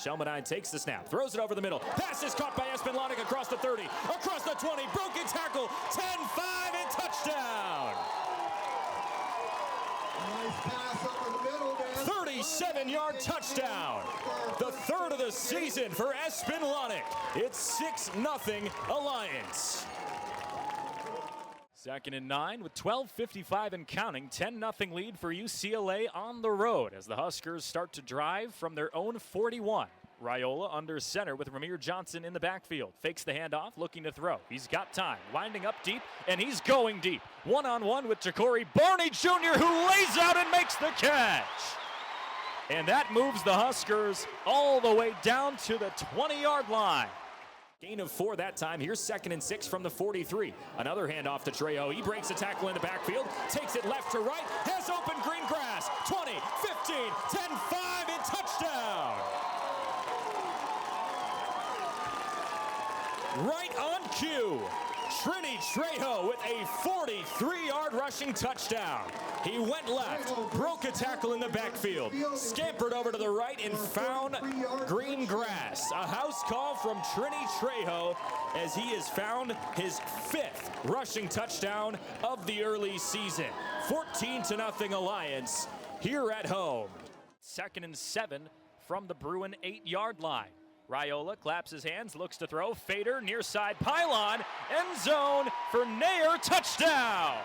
Shelmadine takes the snap, throws it over the middle. Pass is caught by Espenlanek across the 30, across the 20, broken tackle, 10-5 and touchdown. Nice pass over the middle, man. 37-yard touchdown. The third of the season for Espenlanek. It's 6-0 Alliance. 2nd and 9 with 12:55 and counting. 10-0 lead for UCLA on the road as the Huskers start to drive from their own 41. Raiola under center with Ramir Johnson in the backfield. Fakes the handoff, looking to throw. He's got time, winding up deep, and he's going deep. One-on-one with Ja'Cory Barney Jr., who lays out and makes the catch. And that moves the Huskers all the way down to the 20-yard line. Gain of 4 that time. Here's 2nd and 6 from the 43. Another handoff to Trejo. He breaks a tackle in the backfield, takes it left to right, has open green grass. 20, 15, 10-5 and touchdown. Right on cue, Trini Trejo with a 43-yard rushing touchdown. He went left, broke a tackle in the backfield, scampered over to the right and found green grass. A house call from Trini Trejo as he has found his 5th rushing touchdown of the early season. 14-0 Alliance here at home. 2nd and 7 from the Bruin 8-yard line. Raiola claps his hands, looks to throw, fader, near side pylon, end zone for Nair, touchdown!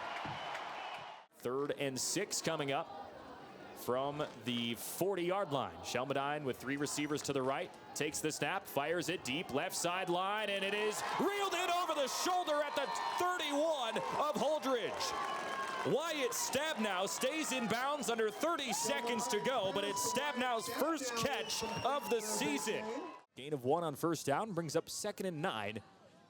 3rd and 6 coming up from the 40-yard line. Shelmadine with 3 receivers to the right, takes the snap, fires it deep, left sideline, and it is reeled in over the shoulder at the 31 of Holdridge. Wyatt Stabnow stays in bounds under 30 seconds to go, but it's Stabnow's first catch of the season. Gain of 1 on 1st down brings up 2nd and 9.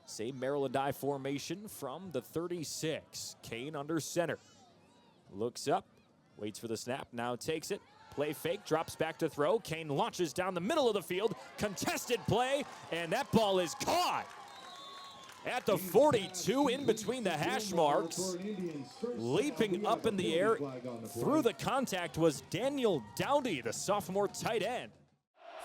Same Maryland I formation from the 36. Kane under center. Looks up, waits for the snap, now takes it. Play fake, drops back to throw. Kane launches down the middle of the field. Contested play, and that ball is caught at the 42 in between the hash marks. Leaping up in the air through the contact was Daniel Dowdy, the sophomore tight end.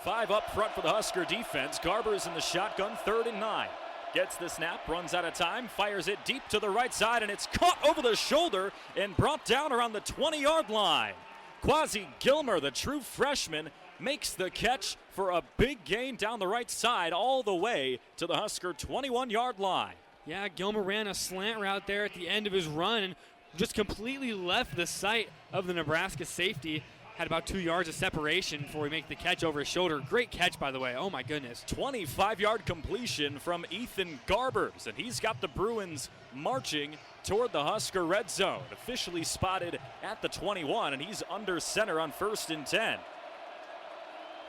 5 up front for the Husker defense. Garber's in the shotgun, 3rd and 9. Gets the snap, runs out of time, fires it deep to the right side, and it's caught over the shoulder and brought down around the 20-yard line. Quasi Gilmer, the true freshman, makes the catch for a big gain down the right side all the way to the Husker 21-yard line. Yeah, Gilmer ran a slant route there at the end of his run and just completely left the sight of the Nebraska safety. Had about 2 yards of separation before he made the catch over his shoulder. Great catch, by the way. Oh, my goodness. 25-yard completion from Ethan Garbers, and he's got the Bruins marching toward the Husker red zone. Officially spotted at the 21, and he's under center on 1st and 10.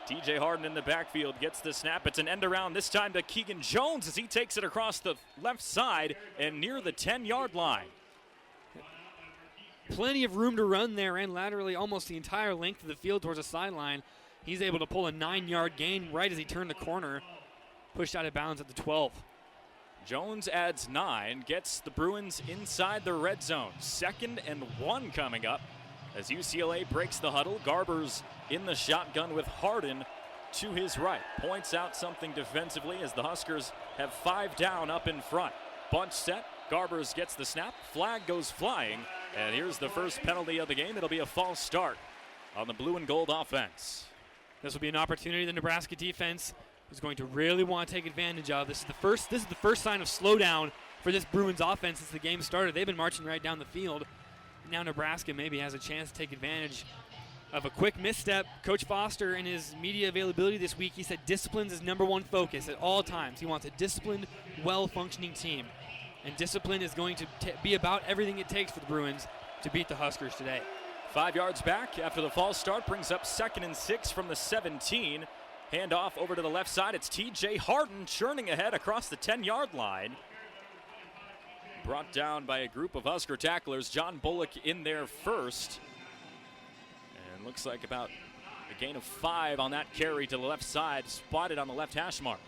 TJ Harden in the backfield gets the snap. It's an end around, this time to Keegan Jones as he takes it across the left side and near the 10-yard line. Plenty of room to run there and laterally almost the entire length of the field towards the sideline. He's able to pull a 9-yard gain right as he turned the corner. Pushed out of bounds at the 12. Jones adds 9, gets the Bruins inside the red zone. 2nd and 1 coming up as UCLA breaks the huddle. Garber's in the shotgun with Harden to his right. Points out something defensively as the Huskers have 5 down up in front. Bunch set. Garbers gets the snap. Flag goes flying. And here's the first penalty of the game. It'll be a false start on the blue and gold offense. This will be an opportunity the Nebraska defense is going to really want to take advantage of. This is the first sign of slowdown for this Bruins offense since the game started. They've been marching right down the field. Now Nebraska maybe has a chance to take advantage of a quick misstep. Coach Foster, in his media availability this week, he said disciplines is #1 focus at all times. He wants a disciplined, well-functioning team. And discipline is going to be about everything it takes for the Bruins to beat the Huskers today. 5 yards back after the false start brings up 2nd and 6 from the 17. Handoff over to the left side. It's TJ Harden churning ahead across the 10-yard line. Brought down by a group of Husker tacklers. John Bullock in there first. And looks like about a gain of 5 on that carry to the left side, spotted on the left hash mark.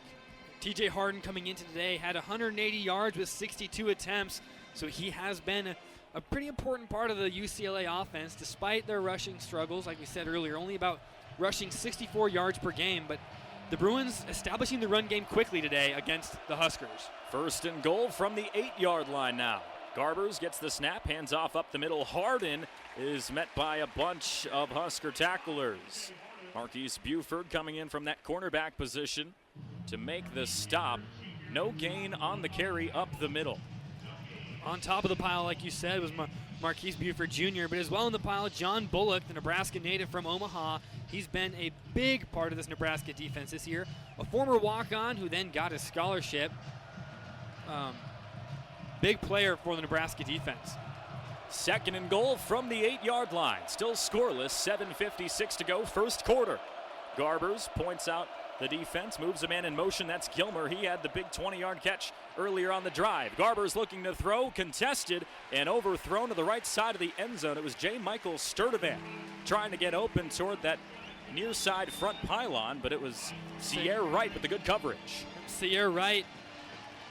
TJ Harden coming into today had 180 yards with 62 attempts, so he has been a pretty important part of the UCLA offense despite their rushing struggles. Like we said earlier, only about rushing 64 yards per game, but the Bruins establishing the run game quickly today against the Huskers. 1st and goal from the 8-yard line now. Garbers gets the snap, hands off up the middle. Harden is met by a bunch of Husker tacklers. Marquise Buford coming in from that cornerback position to make the stop. No gain on the carry up the middle. On top of the pile, like you said, was Marquise Buford Jr., but as well in the pile, John Bullock, the Nebraska native from Omaha. He's been a big part of this Nebraska defense this year. A former walk-on who then got a scholarship. Big player for the Nebraska defense. 2nd and goal from the 8-yard line. Still scoreless, 7:56 to go, 1st quarter. Garbers points out the defense, moves a man in motion. That's Gilmer. He had the big 20-yard catch earlier on the drive. Garbers looking to throw, contested, and overthrown to the right side of the end zone. It was J. Michael Sturdivant trying to get open toward that near side front pylon, but it was Sierra Wright with the good coverage. Sierra Wright,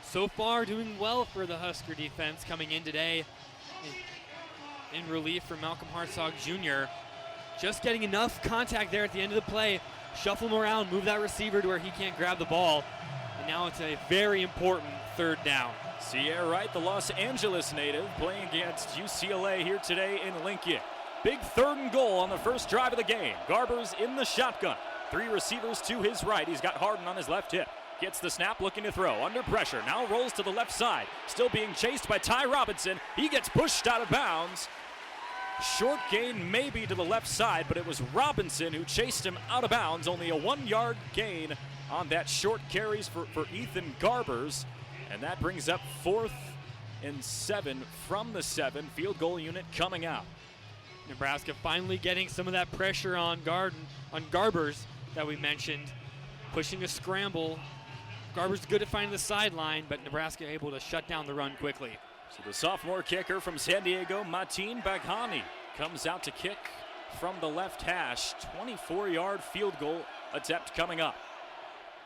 so far doing well for the Husker defense, coming in today in relief from Malcolm Hartzog Jr. Just getting enough contact there at the end of the play. Shuffle him around, move that receiver to where he can't grab the ball. And now it's a very important 3rd down. Sierra Wright, the Los Angeles native, playing against UCLA here today in Lincoln. Big 3rd and goal on the first drive of the game. Garbers in the shotgun. 3 receivers to his right. He's got Harden on his left hip. Gets the snap, looking to throw. Under pressure. Now rolls to the left side. Still being chased by Ty Robinson. He gets pushed out of bounds. Short gain maybe to the left side, but it was Robinson who chased him out of bounds. Only a 1-yard gain on that short carries for Ethan Garbers. And that brings up 4th and 7 from the 7. Field goal unit coming out. Nebraska finally getting some of that pressure on Garbers that we mentioned. Pushing a scramble. Garbers good at finding the sideline, but Nebraska able to shut down the run quickly. So the sophomore kicker from San Diego, Mateen Baghani, comes out to kick from the left hash. 24-yard field goal attempt coming up.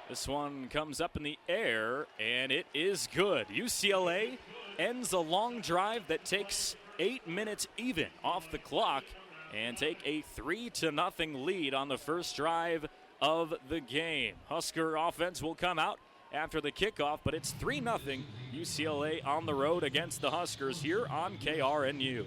This one comes up in the air, and it is good. UCLA ends a long drive that takes 8 minutes even off the clock and take a 3-0 lead on the first drive of the game. Husker offense will come out after the kickoff, but it's 3-0 UCLA on the road against the Huskers here on KRNU.